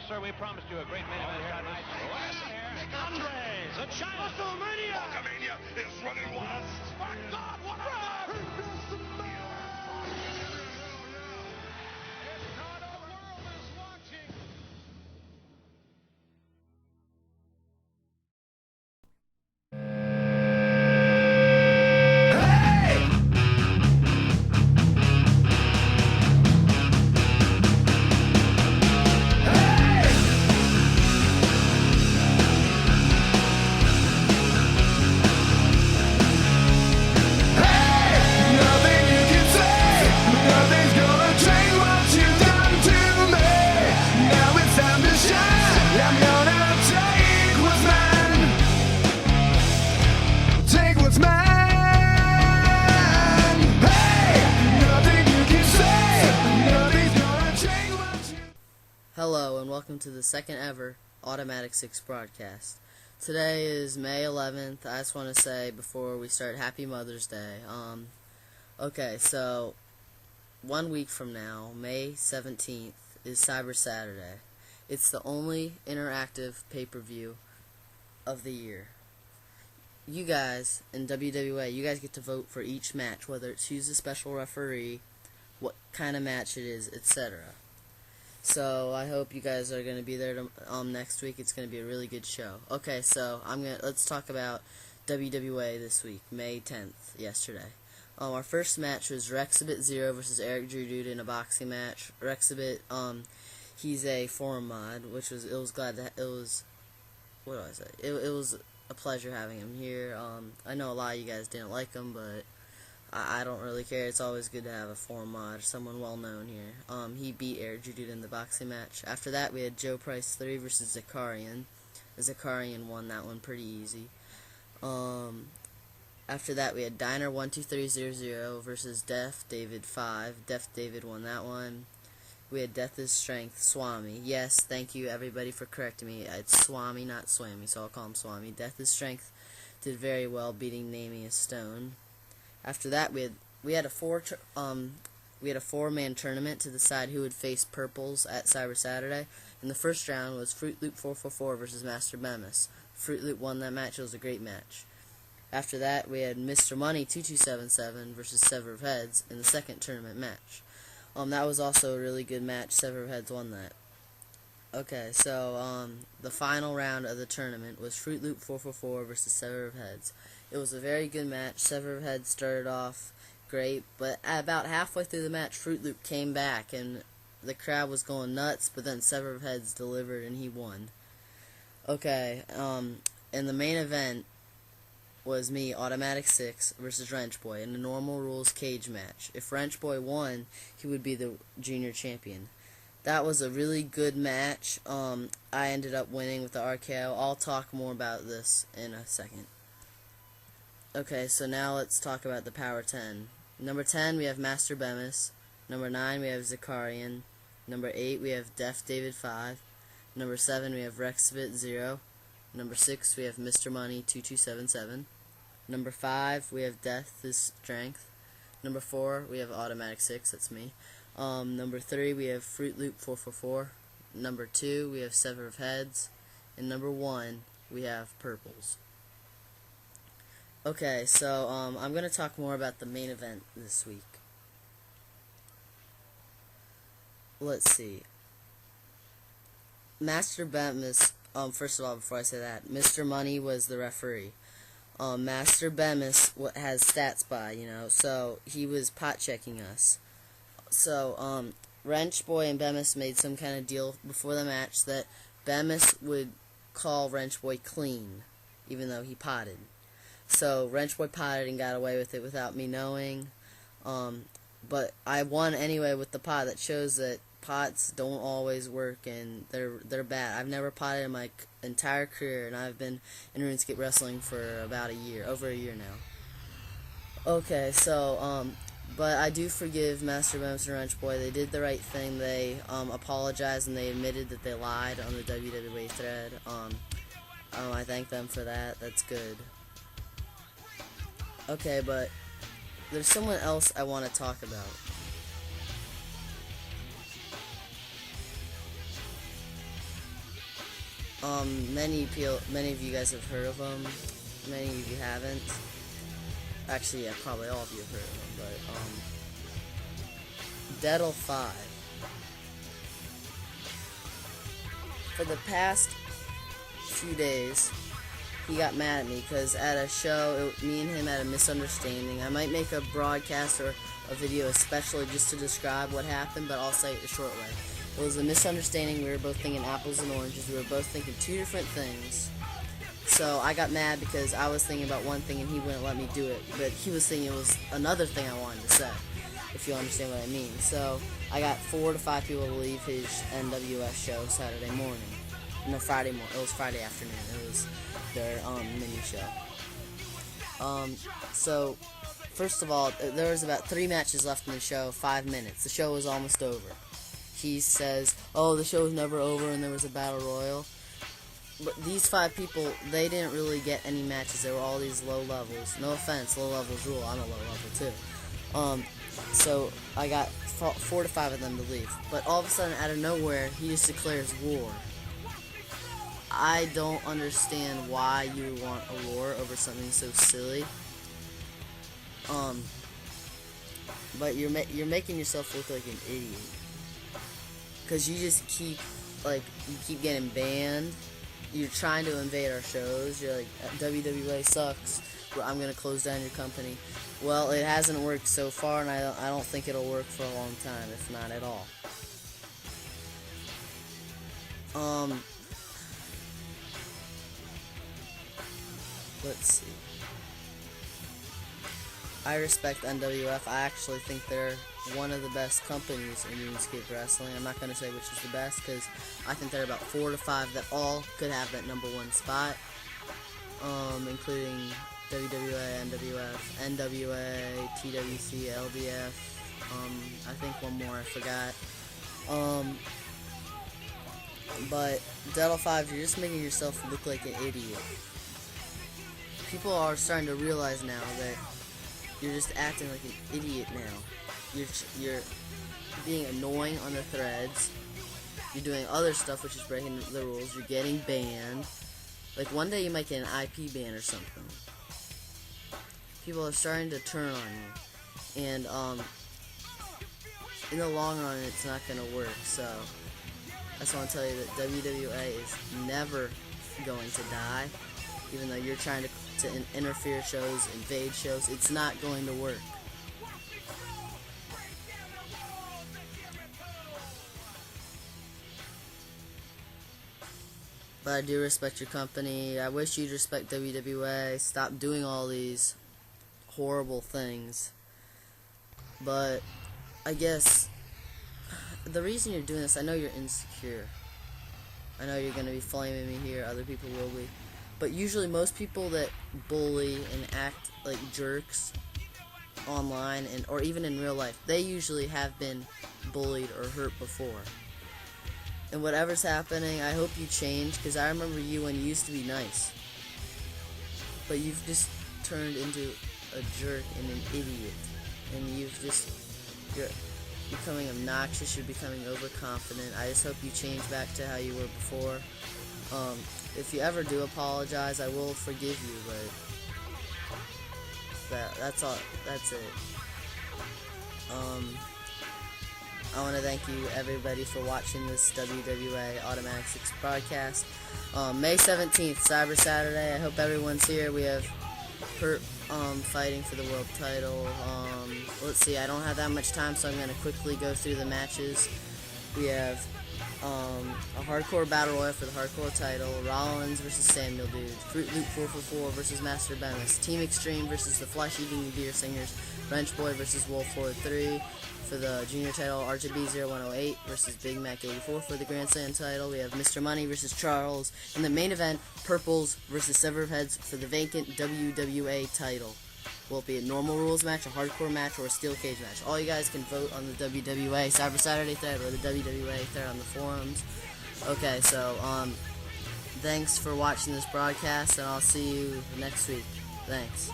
sir, we promised you a great main event tonight. Andres, the China WrestleMania! Hulkamania is running wild. My God, what a match! It's not a world is watching. Hello and welcome to the second ever Automatic6 Broadcast. Today is May 11th. I just want to say before we start, Happy Mother's Day. Okay, so 1 week from now, May 17th, is Cyber Saturday. It's the only interactive pay-per-view of the year. You guys in WWA, you guys get to vote for each match, whether it's who's a special referee, what kind of match it is, etc. So I hope you guys are going to be there next week. It's going to be a really good show. Okay, so let's talk about WWA this week, May 10th, yesterday. Our first match was Rexabit 0 versus Eric Drew Dude in a boxing match. Rexabit, he's a forum mod, it was a pleasure having him here. I know a lot of you guys didn't like him, but I don't really care. It's always good to have a forum mod, someone well known here. He beat Eric Drew Dude in the boxing match. After that, we had Joe Price 3 versus Zakarian. Zakarian won that one pretty easy. After that, we had Diner 12300 versus Death David 5. Death David won that one. We had Death is Strength, Swami. Yes, thank you everybody for correcting me. It's Swami, not Swami, so I'll call him Swami. Death is Strength did very well, beating Namie a Stone. After that, we had a four-man tournament to decide who would face Purples at Cyber Saturday. And the first round was Fruit Loop 444 versus Master Bemis. Fruit Loop won that match. It was a great match. After that, we had Mr. Money 2277 versus Sever of Heads in the second tournament match. That was also a really good match. Sever of Heads won that. Okay, so the final round of the tournament was Fruit Loop 444 versus Sever of Heads. It was a very good match. Sever of Heads started off great, but about halfway through the match, Fruit Loop came back, and the crowd was going nuts, but then Sever of Heads delivered, and he won. Okay, and the main event was me, Automatic6 versus Wrench Boy, in a normal rules cage match. If Wrench Boy won, he would be the junior champion. That was a really good match. I ended up winning with the RKO. I'll talk more about this in a second. Okay, so now let's talk about the Power 10. Number 10, we have Master Bemis. Number 9, we have Zakarian. Number 8, we have Death David 5. Number 7, we have Rexabit 0. Number 6, we have Mr. Money 2277. Number 5, we have Death is Strength. Number 4, we have Automatic6, that's me. Number 3, we have Fruit Loop 444. Number 2, we have Sever of Heads. And number 1, we have Purples. Okay, so I'm going to talk more about the main event this week. Let's see. Master Bemis, first of all, before I say that, Mr. Money was the referee. Master Bemis has stats by, so he was pot checking us. So, Wrench Boy and Bemis made some kind of deal before the match that Bemis would call Wrench Boy clean, even though he potted. So, Wrench Boy potted and got away with it without me knowing. But I won anyway with the pot. That shows that pots don't always work, and they're bad. I've never potted in my entire career, and I've been in RuneScape Wrestling for about over a year now. Okay, so, but I do forgive Master Bemis and Wrench Boy. They did the right thing. They apologized, and they admitted that they lied on the WWE thread. I thank them for that. That's good. Okay, but there's someone else I want to talk about. Many of you guys have heard of them. Many of you haven't. Actually, yeah, probably all of you have heard of them. But Deadle 5. For the past few days, he got mad at me because at a show, me and him had a misunderstanding. I might make a broadcast or a video especially just to describe what happened, but I'll say it a short way. It was a misunderstanding. We were both thinking apples and oranges. We were both thinking two different things. So I got mad because I was thinking about one thing and he wouldn't let me do it, but he was thinking it was another thing I wanted to say, if you understand what I mean. So I got 4 to 5 people to leave his NWS show Saturday morning. No, Friday morning. It was Friday afternoon. It was their mini show. So first of all, there was about 3 matches left in the show, 5 minutes. The show was almost over. He says, "Oh, the show was never over," and there was a battle royal. But these 5 people, they didn't really get any matches. They were all these low levels. No offense, low levels rule. I'm a low level too. So I got 4 to 5 of them to leave. But all of a sudden, out of nowhere, he just declares war. I don't understand why you would want a war over something so silly. But you're making yourself look like an idiot. Because you just keep getting banned. You're trying to invade our shows. You're like, WWA sucks. I'm gonna close down your company. Well, it hasn't worked so far, and I don't think it'll work for a long time, if not at all. Let's see. I respect NWF. I actually think they're one of the best companies in RuneScape wrestling. I'm not going to say which is the best because I think there are about 4 to 5 that all could have that #1 spot, including WWA, NWF, NWA, TWC, LDF. I think one more I forgot. But Deadle 5, you're just making yourself look like an idiot. People are starting to realize now that you're just acting like an idiot now. You're being annoying on the threads. You're doing other stuff which is breaking the rules. You're getting banned. Like one day you might get an IP ban or something. People are starting to turn on you. And in the long run it's not gonna work. So I just want to tell you that WWA is never going to die. Even though you're trying to interfere shows, invade shows, it's not going to work. But I do respect your company. I wish you'd respect WWA. Stop doing all these horrible things. But I guess the reason you're doing this, I know you're insecure. I know you're going to be flaming me here. Other people will be. But usually most people that bully and act like jerks online or even in real life, they usually have been bullied or hurt before. And whatever's happening, I hope you change, because I remember you when you used to be nice. But you've just turned into a jerk and an idiot. And you're becoming obnoxious, you're becoming overconfident. I just hope you change back to how you were before. If you ever do apologize, I will forgive you, but that's all. That's it. I want to thank you, everybody, for watching this WWA Automatic6 broadcast. May 17th, Cyber Saturday. I hope everyone's here. We have Perp fighting for the world title. Let's see, I don't have that much time, so I'm going to quickly go through the matches. We have a hardcore battle royal for the hardcore title. Rollins versus Samuel Dude. Fruit Loop 444 versus Master Bemis. Team Extreme versus the Flesh Eating Beer Singers. Wrench Boy versus Wolf Lord 3 for the junior title. RGB 0108 versus Big Mac 84 for the Grand Slam title. We have Mr. Money versus Charles. In the main event, Purples versus Severed Heads for the vacant WWA title. Will it be a normal rules match, a hardcore match, or a steel cage match? All you guys can vote on the WWA Cyber Saturday thread or the WWA thread on the forums. Okay, so thanks for watching this broadcast, and I'll see you next week. Thanks.